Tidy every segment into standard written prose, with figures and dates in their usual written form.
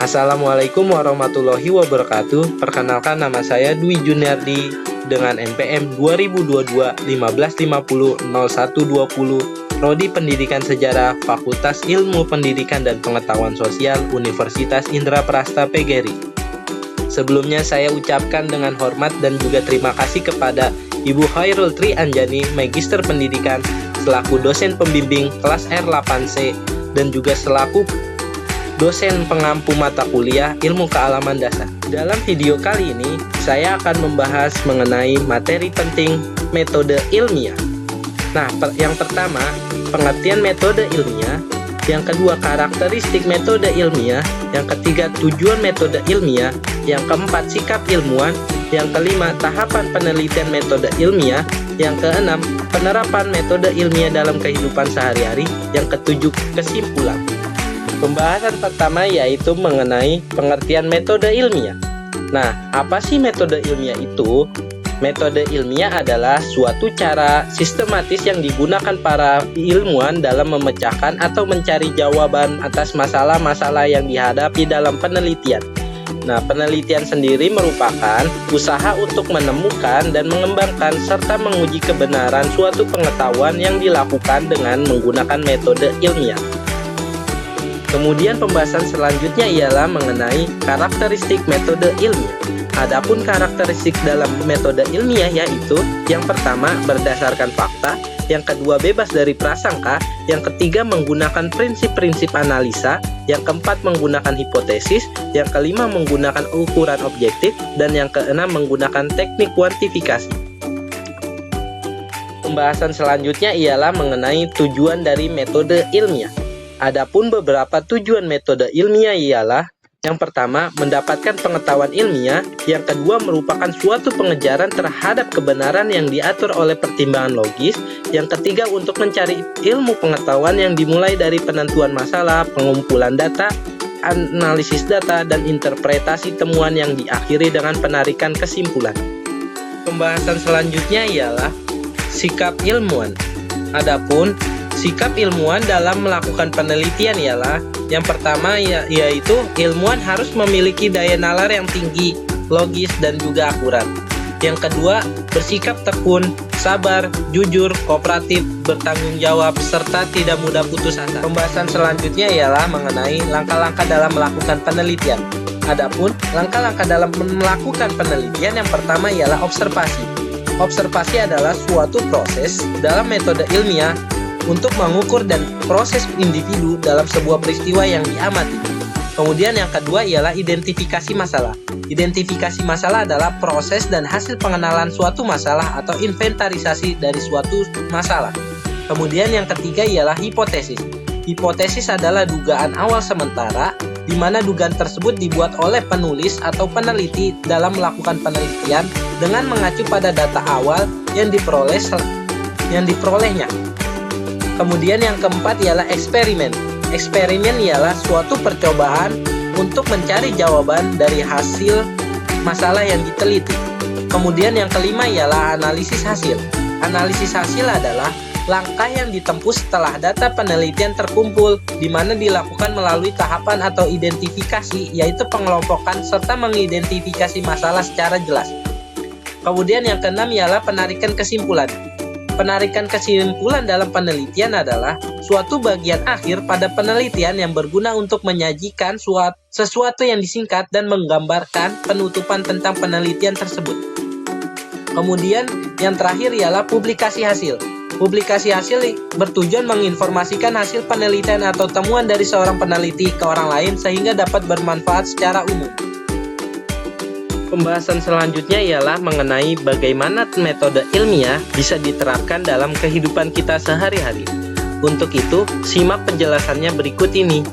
Assalamualaikum warahmatullahi wabarakatuh. Perkenalkan, nama saya Dwi Juniardi dengan NPM 2022-1550-0120, Prodi Pendidikan Sejarah, Fakultas Ilmu Pendidikan dan Pengetahuan Sosial, Universitas Indraprasta PGRI. Sebelumnya saya ucapkan dengan hormat dan juga terima kasih kepada Ibu Khairul Tri Anjani, Magister Pendidikan, selaku dosen pembimbing kelas R8C dan juga selaku dosen pengampu mata kuliah Ilmu Kealaman Dasar. Dalam video kali ini, saya akan membahas mengenai materi penting metode ilmiah. Nah, yang pertama, pengertian metode ilmiah. Yang kedua, karakteristik metode ilmiah. Yang ketiga, tujuan metode ilmiah. Yang keempat, sikap ilmuwan. Yang kelima, tahapan penelitian metode ilmiah. Yang keenam, penerapan metode ilmiah dalam kehidupan sehari-hari. Yang ketujuh, kesimpulan. Pembahasan pertama yaitu mengenai pengertian metode ilmiah. Nah, apa sih metode ilmiah itu? Metode ilmiah adalah suatu cara sistematis yang digunakan para ilmuwan dalam memecahkan atau mencari jawaban atas masalah-masalah yang dihadapi dalam penelitian. Nah, penelitian sendiri merupakan usaha untuk menemukan dan mengembangkan serta menguji kebenaran suatu pengetahuan yang dilakukan dengan menggunakan metode ilmiah. Kemudian pembahasan selanjutnya ialah mengenai karakteristik metode ilmiah. Adapun karakteristik dalam metode ilmiah yaitu yang pertama berdasarkan fakta, yang kedua bebas dari prasangka, yang ketiga menggunakan prinsip-prinsip analisa, yang keempat menggunakan hipotesis, yang kelima menggunakan ukuran objektif, dan yang keenam menggunakan teknik kuantifikasi. Pembahasan selanjutnya ialah mengenai tujuan dari metode ilmiah. Adapun beberapa tujuan metode ilmiah ialah yang pertama, mendapatkan pengetahuan ilmiah, yang kedua merupakan suatu pengejaran terhadap kebenaran yang diatur oleh pertimbangan logis, yang ketiga untuk mencari ilmu pengetahuan yang dimulai dari penentuan masalah, pengumpulan data, analisis data, dan interpretasi temuan yang diakhiri dengan penarikan kesimpulan. Pembahasan selanjutnya ialah sikap ilmuwan. Adapun sikap ilmuwan dalam melakukan penelitian ialah yang pertama yaitu ilmuwan harus memiliki daya nalar yang tinggi, logis, dan juga akurat. Yang kedua, bersikap tekun, sabar, jujur, kooperatif, bertanggung jawab, serta tidak mudah putus asa. Pembahasan selanjutnya ialah mengenai langkah-langkah dalam melakukan penelitian. Adapun langkah-langkah dalam melakukan penelitian yang pertama ialah observasi. Observasi adalah suatu proses dalam metode ilmiah untuk mengukur dan proses individu dalam sebuah peristiwa yang diamati. Kemudian yang kedua ialah identifikasi masalah. Identifikasi masalah adalah proses dan hasil pengenalan suatu masalah atau inventarisasi dari suatu masalah. Kemudian yang ketiga ialah hipotesis. Hipotesis adalah dugaan awal sementara, di mana dugaan tersebut dibuat oleh penulis atau peneliti dalam melakukan penelitian dengan mengacu pada data awal yang diperolehnya. Kemudian yang keempat ialah eksperimen. Eksperimen ialah suatu percobaan untuk mencari jawaban dari hasil masalah yang diteliti. Kemudian yang kelima ialah analisis hasil. Analisis hasil adalah langkah yang ditempuh setelah data penelitian terkumpul, di mana dilakukan melalui tahapan atau identifikasi, yaitu pengelompokan serta mengidentifikasi masalah secara jelas. Kemudian yang keenam ialah penarikan kesimpulan. Penarikan kesimpulan dalam penelitian adalah suatu bagian akhir pada penelitian yang berguna untuk menyajikan sesuatu yang disingkat dan menggambarkan penutupan tentang penelitian tersebut. Kemudian yang terakhir ialah publikasi hasil. Publikasi hasil bertujuan menginformasikan hasil penelitian atau temuan dari seorang peneliti ke orang lain sehingga dapat bermanfaat secara umum. Pembahasan selanjutnya ialah mengenai bagaimana metode ilmiah bisa diterapkan dalam kehidupan kita sehari-hari. Untuk itu, simak penjelasannya berikut ini.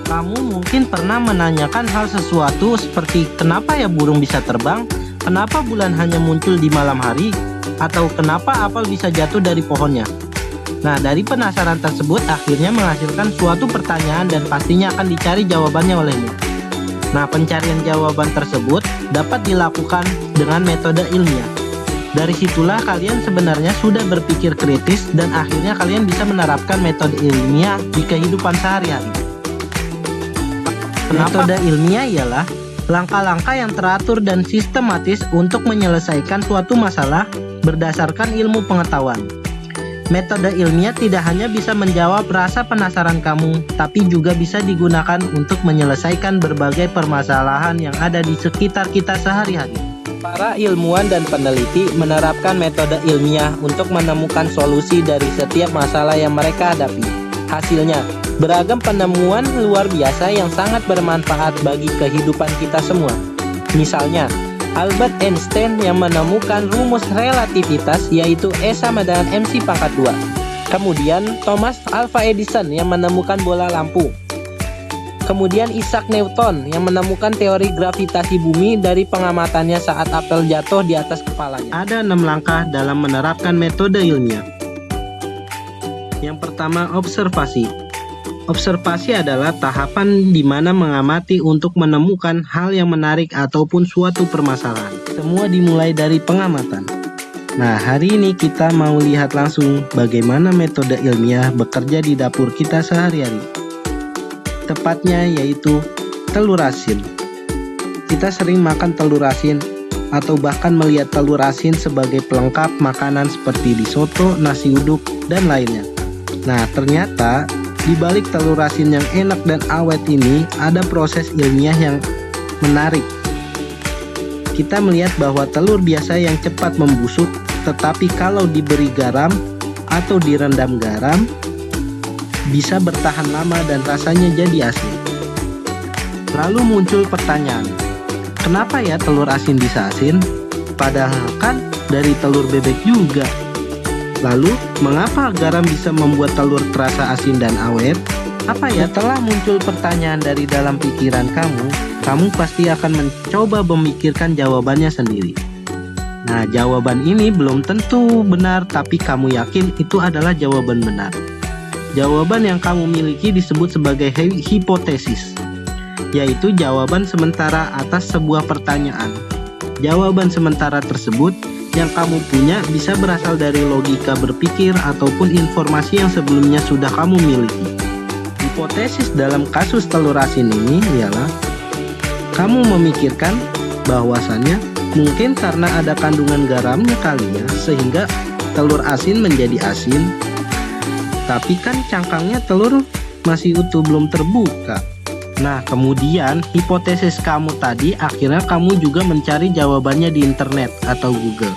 Kamu mungkin pernah menanyakan hal sesuatu seperti kenapa ya burung bisa terbang, kenapa bulan hanya muncul di malam hari, atau kenapa apel bisa jatuh dari pohonnya. Nah, dari penasaran tersebut akhirnya menghasilkan suatu pertanyaan dan pastinya akan dicari jawabannya olehmu. Nah, pencarian jawaban tersebut dapat dilakukan dengan metode ilmiah. Dari situlah kalian sebenarnya sudah berpikir kritis dan akhirnya kalian bisa menerapkan metode ilmiah di kehidupan sehari-hari. Metode ilmiah ialah langkah-langkah yang teratur dan sistematis untuk menyelesaikan suatu masalah berdasarkan ilmu pengetahuan. Metode ilmiah tidak hanya bisa menjawab rasa penasaran kamu, tapi juga bisa digunakan untuk menyelesaikan berbagai permasalahan yang ada di sekitar kita sehari-hari. Para ilmuwan dan peneliti menerapkan metode ilmiah untuk menemukan solusi dari setiap masalah yang mereka hadapi. Hasilnya, beragam penemuan luar biasa yang sangat bermanfaat bagi kehidupan kita semua. Misalnya, Albert Einstein yang menemukan rumus relativitas yaitu E sama dengan MC pangkat 2. Kemudian Thomas Alva Edison yang menemukan bola lampu. Kemudian Isaac Newton yang menemukan teori gravitasi bumi dari pengamatannya saat apel jatuh di atas kepalanya. Ada 6 langkah dalam menerapkan metode ilmiah. Yang pertama, observasi. Observasi adalah tahapan di mana mengamati untuk menemukan hal yang menarik ataupun suatu permasalahan. Semua dimulai dari pengamatan. Nah, hari ini kita mau lihat langsung bagaimana metode ilmiah bekerja di dapur kita sehari-hari. Tepatnya yaitu telur asin. Kita sering makan telur asin atau bahkan melihat telur asin sebagai pelengkap makanan seperti di soto, nasi uduk, dan lainnya. Nah, ternyata di balik telur asin yang enak dan awet ini ada proses ilmiah yang menarik. Kita melihat bahwa telur biasa yang cepat membusuk, tetapi kalau diberi garam atau direndam garam bisa bertahan lama dan rasanya jadi asin. Lalu muncul pertanyaan, kenapa ya telur asin bisa asin? Padahal kan dari telur bebek juga. Lalu, mengapa garam bisa membuat telur terasa asin dan awet? Apa ya? Setelah muncul pertanyaan dari dalam pikiran kamu pasti akan mencoba memikirkan jawabannya sendiri. Nah, jawaban ini belum tentu benar, tapi kamu yakin itu adalah jawaban benar. Jawaban yang kamu miliki disebut sebagai hipotesis, yaitu jawaban sementara atas sebuah pertanyaan. Jawaban sementara tersebut yang kamu punya bisa berasal dari logika berpikir ataupun informasi yang sebelumnya sudah kamu miliki. Hipotesis dalam kasus telur asin ini ialah kamu memikirkan bahwasannya mungkin karena ada kandungan garamnya kali ya, sehingga telur asin menjadi asin. Tapi kan cangkangnya telur masih utuh, belum terbuka. Nah, kemudian hipotesis kamu tadi akhirnya kamu juga mencari jawabannya di internet atau Google.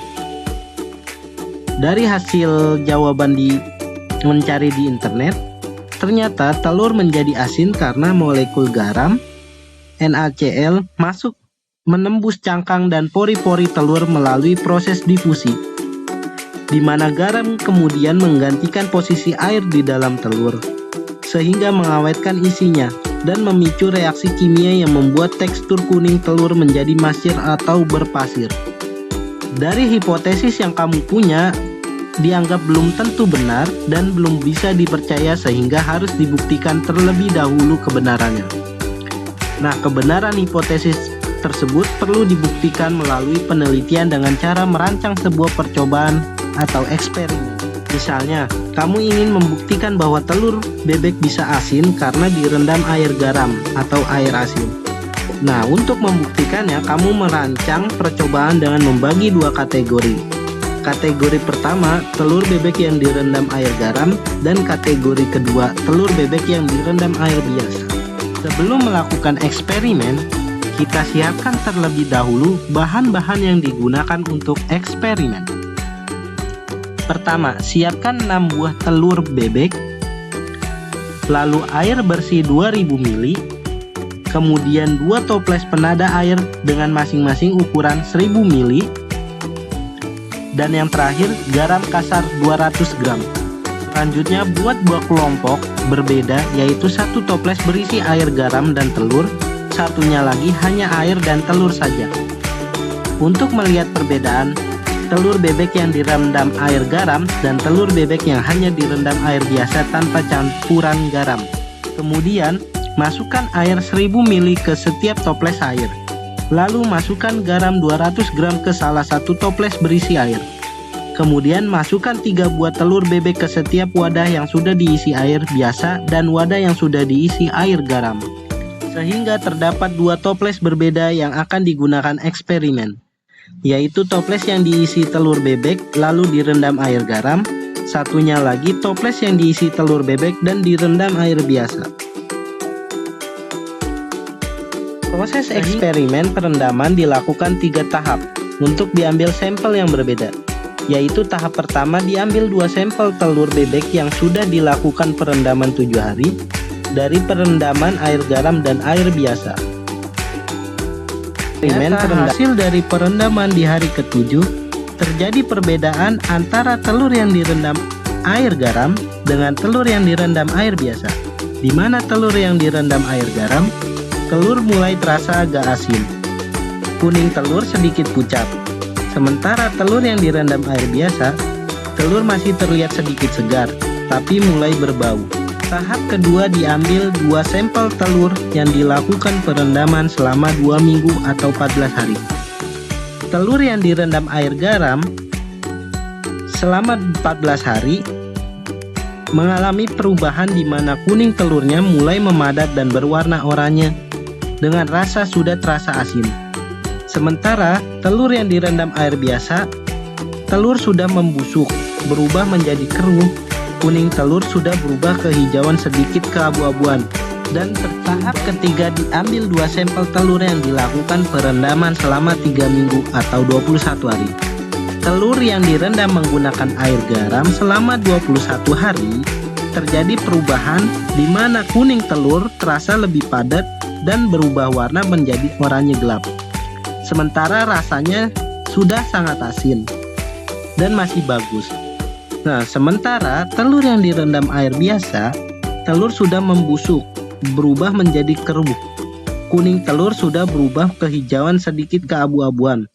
Dari hasil jawaban mencari di internet, ternyata telur menjadi asin karena molekul garam NaCl masuk menembus cangkang dan pori-pori telur melalui proses difusi, di mana garam kemudian menggantikan posisi air di dalam telur, sehingga mengawetkan isinya dan memicu reaksi kimia yang membuat tekstur kuning telur menjadi masir atau berpasir. Dari hipotesis yang kamu punya dianggap belum tentu benar dan belum bisa dipercaya sehingga harus dibuktikan terlebih dahulu kebenarannya. Nah, kebenaran hipotesis tersebut perlu dibuktikan melalui penelitian dengan cara merancang sebuah percobaan atau eksperimen. Misalnya, kamu ingin membuktikan bahwa telur bebek bisa asin karena direndam air garam atau air asin. Nah, untuk membuktikannya, kamu merancang percobaan dengan membagi dua kategori. Kategori pertama, telur bebek yang direndam air garam, dan kategori kedua, telur bebek yang direndam air biasa. Sebelum melakukan eksperimen, kita siapkan terlebih dahulu bahan-bahan yang digunakan untuk eksperimen. Pertama, siapkan 6 buah telur bebek, lalu air bersih 2000 ml, kemudian 2 toples penada air dengan masing-masing ukuran 1000 ml, dan yang terakhir garam kasar 200 gram. Selanjutnya buat 2 kelompok berbeda, yaitu 1 toples berisi air garam dan telur, satunya lagi hanya air dan telur saja. Untuk melihat perbedaan, telur bebek yang direndam air garam dan telur bebek yang hanya direndam air biasa tanpa campuran garam. Kemudian, masukkan air 1000 ml ke setiap toples air. Lalu masukkan garam 200 gram ke salah satu toples berisi air. Kemudian masukkan 3 buah telur bebek ke setiap wadah yang sudah diisi air biasa dan wadah yang sudah diisi air garam. Sehingga terdapat dua toples berbeda yang akan digunakan eksperimen, yaitu toples yang diisi telur bebek lalu direndam air garam, satunya lagi toples yang diisi telur bebek dan direndam air biasa. Proses eksperimen perendaman dilakukan 3 tahap untuk diambil sampel yang berbeda, yaitu tahap pertama diambil 2 sampel telur bebek yang sudah dilakukan perendaman 7 hari dari perendaman air garam dan air biasa. Hasil dari perendaman di hari ke-7 terjadi perbedaan antara telur yang direndam air garam dengan telur yang direndam air biasa, di mana telur yang direndam air garam, telur mulai terasa agak asin, kuning telur sedikit pucat, sementara telur yang direndam air biasa, telur masih terlihat sedikit segar, tapi mulai berbau. Tahap kedua diambil 2 sampel telur yang dilakukan perendaman selama 2 minggu atau 14 hari. Telur yang direndam air garam selama 14 hari mengalami perubahan di mana kuning telurnya mulai memadat dan berwarna oranye dengan rasa sudah terasa asin. Sementara telur yang direndam air biasa, telur sudah membusuk, berubah menjadi keruh. Kuning telur sudah berubah kehijauan sedikit keabu-abuan. Dan tahap ketiga diambil 2 sampel telur yang dilakukan perendaman selama 3 minggu atau 21 hari. Telur yang direndam menggunakan air garam selama 21 hari terjadi perubahan di mana kuning telur terasa lebih padat dan berubah warna menjadi oranye gelap. Sementara rasanya sudah sangat asin dan masih bagus. Nah, sementara telur yang direndam air biasa, telur sudah membusuk, berubah menjadi keruh. Kuning telur sudah berubah kehijauan sedikit keabu-abuan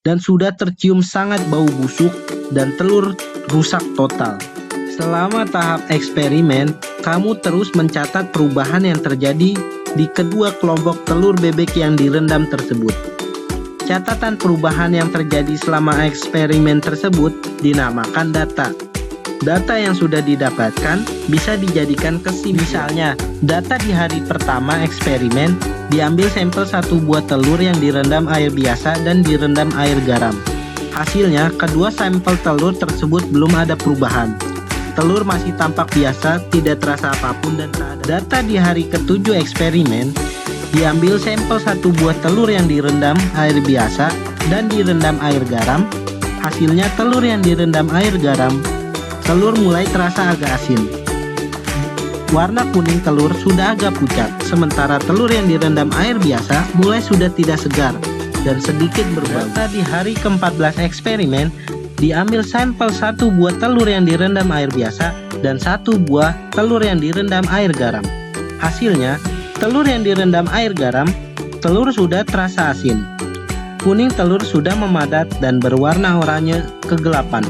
dan sudah tercium sangat bau busuk dan telur rusak total. Selama tahap eksperimen, kamu terus mencatat perubahan yang terjadi di kedua kelompok telur bebek yang direndam tersebut. Catatan perubahan yang terjadi selama eksperimen tersebut dinamakan data. Data yang sudah didapatkan bisa dijadikan kesimpulan. Misalnya, data di hari pertama eksperimen diambil sampel 1 buah telur yang direndam air biasa dan direndam air garam. Hasilnya, kedua sampel telur tersebut belum ada perubahan. Telur masih tampak biasa, tidak terasa apapun dan tak ada. Data di hari ke-7 eksperimen diambil sampel 1 buah telur yang direndam air biasa dan direndam air garam. Hasilnya telur yang direndam air garam, telur mulai terasa agak asin. Warna kuning telur sudah agak pucat, sementara telur yang direndam air biasa mulai sudah tidak segar dan sedikit berbau. Data di hari ke-14 eksperimen diambil sampel 1 buah telur yang direndam air biasa dan 1 buah telur yang direndam air garam. Hasilnya, telur yang direndam air garam, telur sudah terasa asin. Kuning telur sudah memadat dan berwarna oranye kegelapan.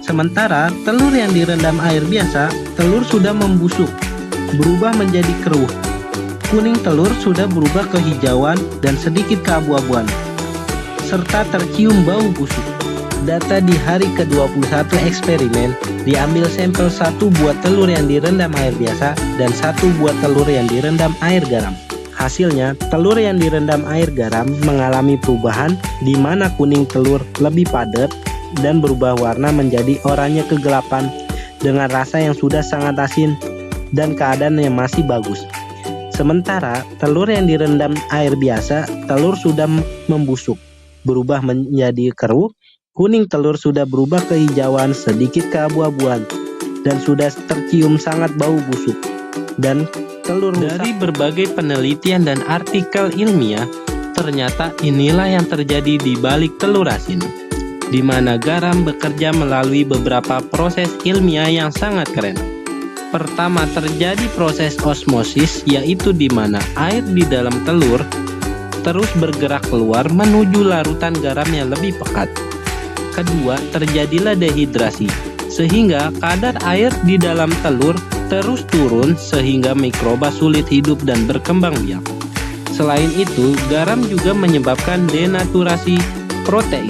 Sementara telur yang direndam air biasa, telur sudah membusuk, berubah menjadi keruh. Kuning telur sudah berubah kehijauan dan sedikit keabu-abuan, serta tercium bau busuk. Data di hari ke-21 eksperimen diambil sampel 1 buah telur yang direndam air biasa dan 1 buah telur yang direndam air garam. Hasilnya, telur yang direndam air garam mengalami perubahan di mana kuning telur lebih padat dan berubah warna menjadi oranye kegelapan dengan rasa yang sudah sangat asin dan keadaan yang masih bagus. Sementara telur yang direndam air biasa, telur sudah membusuk, berubah menjadi keruh. Kuning telur sudah berubah kehijauan sedikit keabu-abuan dan sudah tercium sangat bau busuk dan telur rusak. Dari berbagai penelitian dan artikel ilmiah, ternyata inilah yang terjadi di balik telur asin, di mana garam bekerja melalui beberapa proses ilmiah yang sangat keren. Pertama, terjadi proses osmosis, yaitu di mana air di dalam telur terus bergerak keluar menuju larutan garam yang lebih pekat. Kedua, terjadilah dehidrasi, sehingga kadar air di dalam telur terus turun sehingga mikroba sulit hidup dan berkembang biak. Selain itu, garam juga menyebabkan denaturasi protein,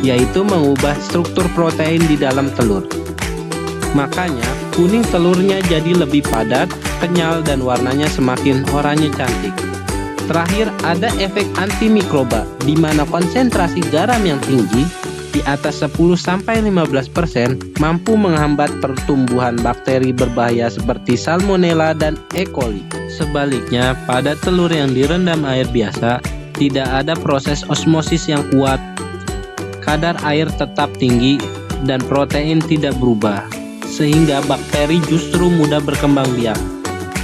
yaitu mengubah struktur protein di dalam telur. Makanya, kuning telurnya jadi lebih padat, kenyal, dan warnanya semakin oranye cantik. Terakhir, ada efek antimikroba, di mana konsentrasi garam yang tinggi di atas 10-15% mampu menghambat pertumbuhan bakteri berbahaya seperti Salmonella dan E. coli. Sebaliknya, pada telur yang direndam air biasa, tidak ada proses osmosis yang kuat. Kadar air tetap tinggi dan protein tidak berubah, sehingga bakteri justru mudah berkembang biak.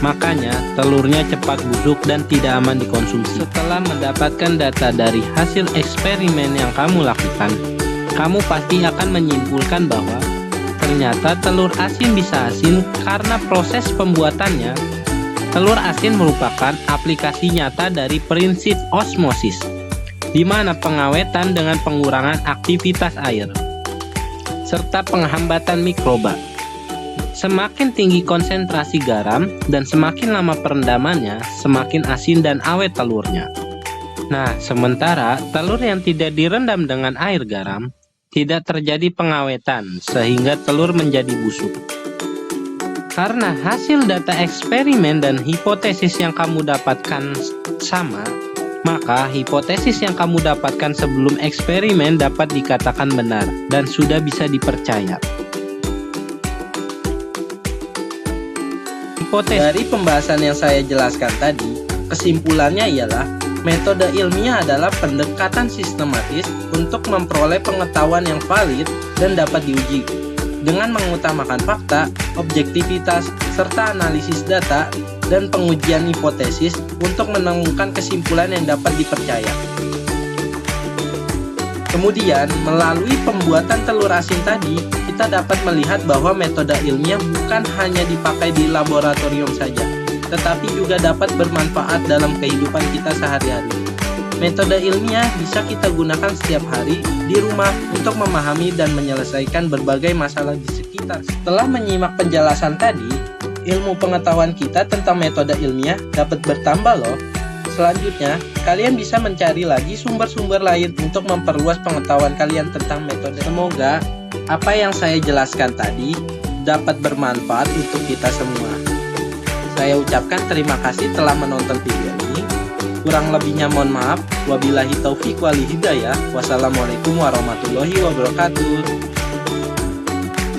Makanya, telurnya cepat busuk dan tidak aman dikonsumsi. Setelah mendapatkan data dari hasil eksperimen yang kamu lakukan, kamu pasti akan menyimpulkan bahwa ternyata telur asin bisa asin karena proses pembuatannya. Telur asin merupakan aplikasi nyata dari prinsip osmosis, di mana pengawetan dengan pengurangan aktivitas air, serta penghambatan mikroba. Semakin tinggi konsentrasi garam dan semakin lama perendamannya, semakin asin dan awet telurnya. Nah, sementara telur yang tidak direndam dengan air garam, tidak terjadi pengawetan sehingga telur menjadi busuk. Karena hasil data eksperimen dan hipotesis yang kamu dapatkan sama, maka hipotesis yang kamu dapatkan sebelum eksperimen dapat dikatakan benar dan sudah bisa dipercaya. Dari pembahasan yang saya jelaskan tadi, kesimpulannya ialah metode ilmiah adalah pendekatan sistematis untuk memperoleh pengetahuan yang valid dan dapat diuji dengan mengutamakan fakta, objektivitas, serta analisis data dan pengujian hipotesis untuk menemukan kesimpulan yang dapat dipercaya. Kemudian, melalui pembuatan telur asin tadi, kita dapat melihat bahwa metode ilmiah bukan hanya dipakai di laboratorium saja, tetapi juga dapat bermanfaat dalam kehidupan kita sehari-hari. Metode ilmiah bisa kita gunakan setiap hari di rumah untuk memahami dan menyelesaikan berbagai masalah di sekitar. Setelah menyimak penjelasan tadi, ilmu pengetahuan kita tentang metode ilmiah dapat bertambah loh. Selanjutnya, kalian bisa mencari lagi sumber-sumber lain untuk memperluas pengetahuan kalian tentang metode. Semoga apa yang saya jelaskan tadi dapat bermanfaat untuk kita semua. Saya ucapkan terima kasih telah menonton video ini. Kurang lebihnya mohon maaf. Wabillahi taufiq wal hidayah. Wassalamualaikum warahmatullahi wabarakatuh.